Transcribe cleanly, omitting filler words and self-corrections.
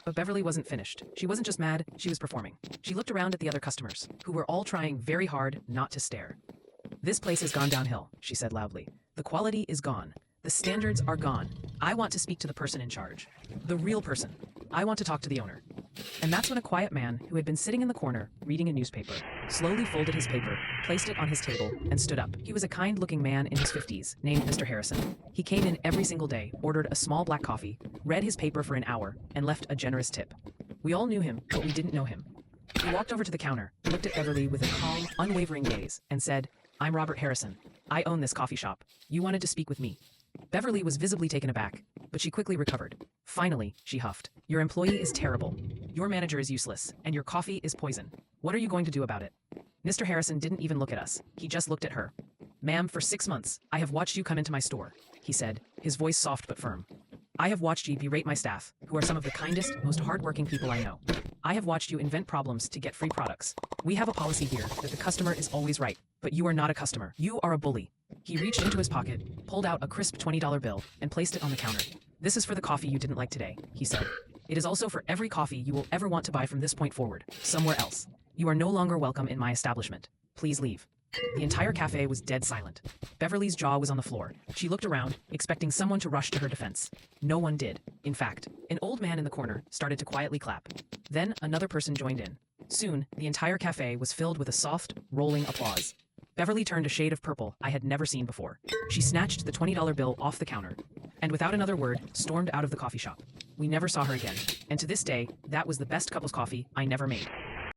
But Beverly wasn't finished. She wasn't just mad, she was performing. She looked around at the other customers, who were all trying very hard not to stare. "This place has gone downhill," she said loudly. "The quality is gone. The standards are gone. I want to speak to the person in charge. The real person. I want to talk to the owner." And that's when a quiet man, who had been sitting in the corner, reading a newspaper, slowly folded his paper, placed it on his table, and stood up. He was a kind-looking man in his 50s, named Mr. Harrison. He came in every single day, ordered a small black coffee, read his paper for an hour, and left a generous tip. We all knew him, but we didn't know him. He walked over to the counter, looked at Beverly with a calm, unwavering gaze, and said, "I'm Robert Harrison. I own this coffee shop. You wanted to speak with me." Beverly was visibly taken aback, but she quickly recovered. "Finally," she huffed. "Your employee is terrible. Your manager is useless, and your coffee is poison. What are you going to do about it?" Mr. Harrison didn't even look at us. He just looked at her. "Ma'am, for 6 months, I have watched you come into my store," he said, his voice soft but firm. "I have watched you berate my staff, who are some of the kindest, most hardworking people I know. I have watched you invent problems to get free products. We have a policy here that the customer is always right, but you are not a customer. You are a bully." He reached into his pocket, pulled out a crisp $20 bill, and placed it on the counter. "This is for the coffee you didn't like today," he said. "It is also for every coffee you will ever want to buy from this point forward, somewhere else. You are no longer welcome in my establishment. Please leave." The entire cafe was dead silent. Beverly's jaw was on the floor. She looked around, expecting someone to rush to her defense. No one did. In fact, an old man in the corner started to quietly clap. Then another person joined in. Soon, the entire cafe was filled with a soft, rolling applause. Beverly turned a shade of purple I had never seen before. She snatched the $20 bill off the counter, and without another word, stormed out of the coffee shop. We never saw her again, and to this day, that was the best couple's coffee I never made.